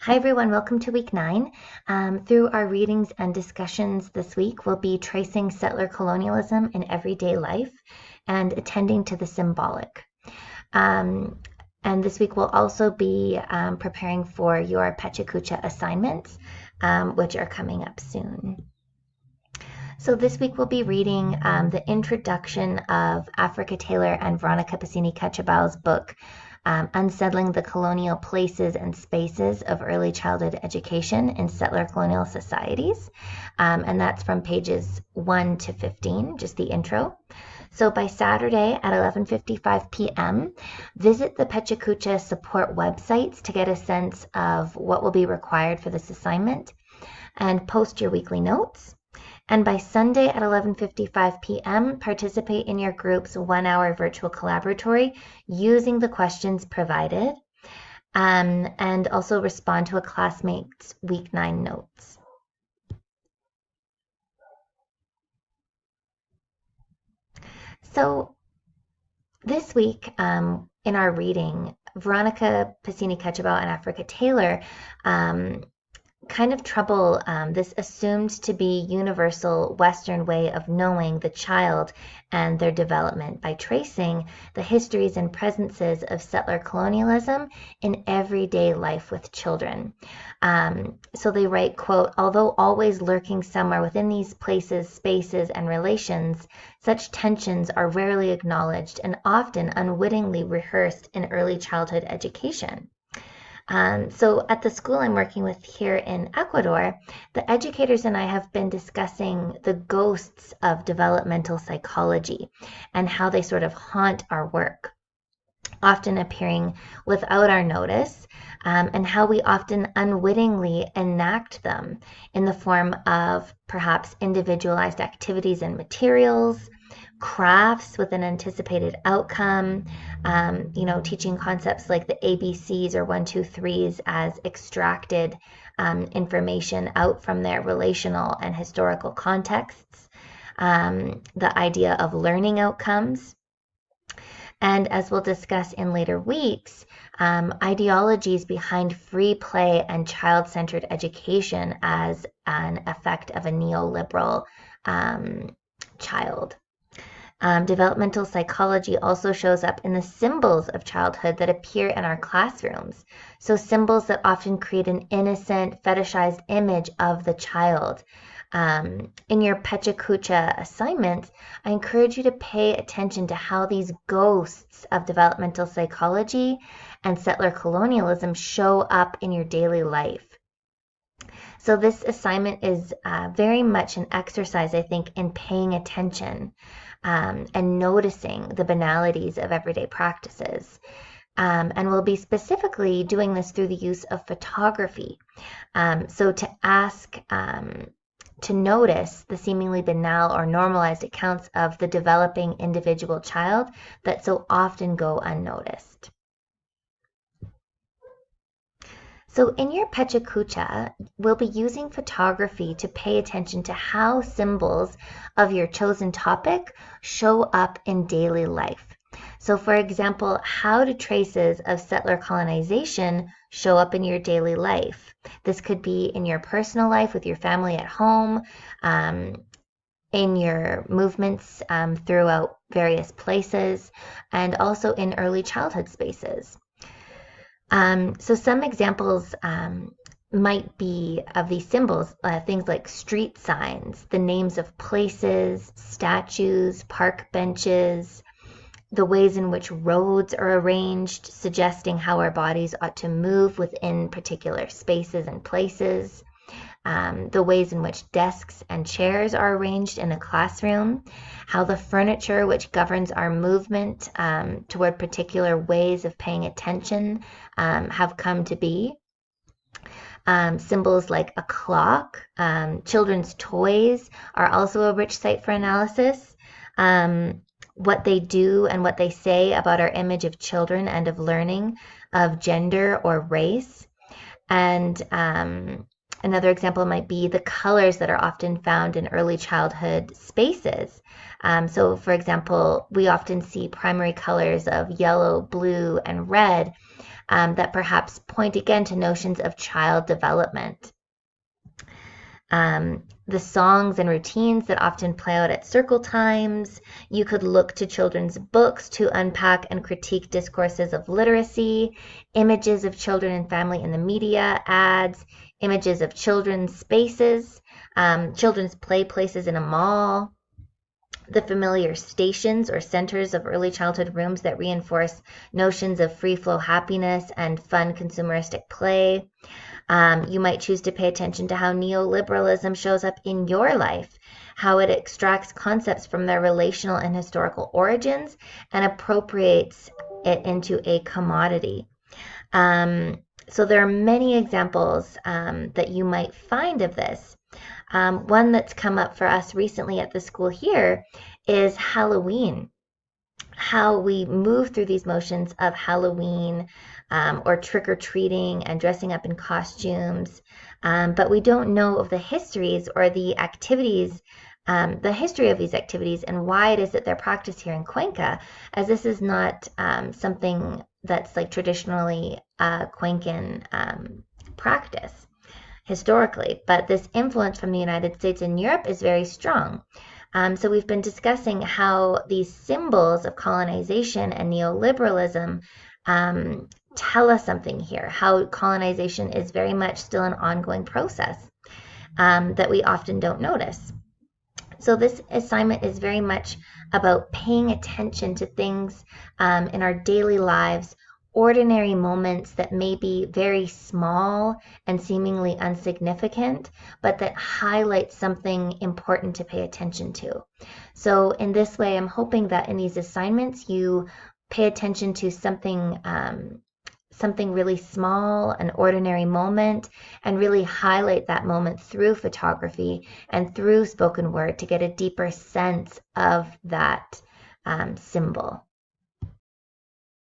Hi everyone, welcome to week 9. Through our readings and discussions this week, we'll be tracing settler colonialism in everyday life and attending to the symbolic. And this week we'll also be preparing for your Pechakucha assignments, which are coming up soon. So this week we'll be reading the introduction of Africa Taylor and Veronica Pacini-Cachabal's book, Unsettling the Colonial Places and Spaces of Early Childhood Education in Settler Colonial Societies. And that's from pages 1 to 15, just the intro. So by Saturday at 11:55 p.m., visit the Pechakucha support websites to get a sense of what will be required for this assignment and post your weekly notes. And by Sunday at 11:55 p.m., participate in your group's 1-hour virtual collaboratory using the questions provided, and also respond to a classmate's week 9 notes. So this week, in our reading, Veronica Pacini-Cachabal and Africa Taylor kind of trouble this assumed to be universal Western way of knowing the child and their development by tracing the histories and presences of settler colonialism in everyday life with children. So they write, quote, although always lurking somewhere within these places, spaces, and relations, such tensions are rarely acknowledged and often unwittingly rehearsed in early childhood education. So at the school I'm working with here in Ecuador, the educators and I have been discussing the ghosts of developmental psychology and how they sort of haunt our work, often appearing without our notice, and how we often unwittingly enact them in the form of perhaps individualized activities and materials, crafts with an anticipated outcome, teaching concepts like the ABCs or 1, 2, 3s as extracted information out from their relational and historical contexts, the idea of learning outcomes, and as we'll discuss in later weeks, ideologies behind free play and child-centered education as an effect of a neoliberal child. Developmental psychology also shows up in the symbols of childhood that appear in our classrooms. So symbols that often create an innocent, fetishized image of the child. In your Pechakucha assignments, I encourage you to pay attention to how these ghosts of developmental psychology and settler colonialism show up in your daily life. So this assignment is very much an exercise, I think, in paying attention and noticing the banalities of everyday practices. And we'll be specifically doing this through the use of photography. So to ask to notice the seemingly banal or normalized accounts of the developing individual child that so often go unnoticed. So in your Pechakucha, we'll be using photography to pay attention to how symbols of your chosen topic show up in daily life. So for example, how do traces of settler colonization show up in your daily life? This could be in your personal life with your family at home, in your movements throughout various places, and also in early childhood spaces. So some examples might be of these symbols, things like street signs, the names of places, statues, park benches, the ways in which roads are arranged, suggesting how our bodies ought to move within particular spaces and places, the ways in which desks and chairs are arranged in a classroom, how the furniture which governs our movement toward particular ways of paying attention have come to be. Symbols like a clock, children's toys are also a rich site for analysis. What they do and what they say about our image of children and of learning, of gender or race. And another example might be the colors that are often found in early childhood spaces. So for example, we often see primary colors of yellow, blue, and red that perhaps point again to notions of child development. The songs and routines that often play out at circle times. You could look to children's books to unpack and critique discourses of literacy, images of children and family in the media, ads, images of children's spaces, children's play places in a mall, the familiar stations or centers of early childhood rooms that reinforce notions of free flow happiness and fun consumeristic play. You might choose to pay attention to how neoliberalism shows up in your life, how it extracts concepts from their relational and historical origins and appropriates it into a commodity. So there are many examples that you might find of this. One that's come up for us recently at the school here is Halloween. How we move through these motions of Halloween or trick-or-treating and dressing up in costumes, but we don't know of the histories or the activities, the history of these activities and why it is that they're practiced here in Cuenca, as this is not something that's like traditionally Cuencan practice historically, but this influence from the United States and Europe is very strong. So we've been discussing how these symbols of colonization and neoliberalism tell us something here, how colonization is very much still an ongoing process that we often don't notice. So this assignment is very much about paying attention to things in our daily lives, ordinary moments that may be very small and seemingly insignificant, but that highlight something important to pay attention to. So in this way, I'm hoping that in these assignments, you pay attention to something really small, an ordinary moment, and really highlight that moment through photography and through spoken word to get a deeper sense of that symbol.